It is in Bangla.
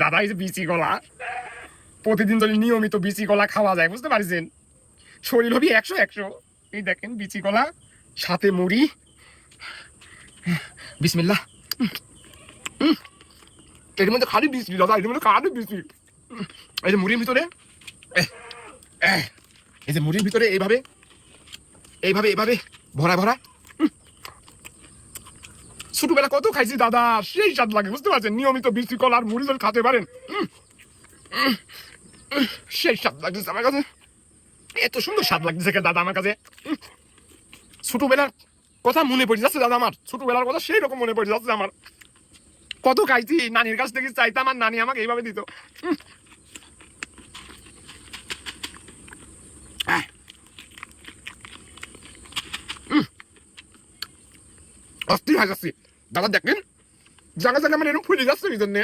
দাদা এই যে বিচি কলা, প্রতিদিন যদি নিয়মিত বিচি কলা খাওয়া যায়, বুঝতে পারছেন, শরীর হবে 100-100। এই দেখেন বিচি কলা, সাথে মুড়ি। বিসমিল্লাহ। এর মধ্যে খালি বিচি দাদা, এর মধ্যে খালি বিচি। এই যে মুড়ির ভিতরে, এই যে মুড়ির ভিতরে এইভাবে এইভাবে এইভাবে ভরা ভরা। ছোটবেলা কত খাইছি দাদা, সেই স্বাদ লাগে, বুঝতে পারছেন। নিয়মিত বিচি কলার মুড়ি যদি খেতে পারেন, সেই স্বাদ লাগতেছে আমার কাছে। এত সুন্দর স্বাদ লাগতেছে দাদা আমার কাছে। ছোটবেলার কথা মনে পড়ে যাচ্ছে দাদা, আমার ছোটবেলার কথা সেই রকম মনে পড়ে যাচ্ছে আমার। কত খাইছি, নানির কাছ থেকে চাইতাম আর নানি আমাকে এইভাবে দিত। অস্থির হয়ে যাচ্ছি দাদা, দেখেন জায়গা জায়গা মানে এরকম ফুলে যাচ্ছে এই জন্যে।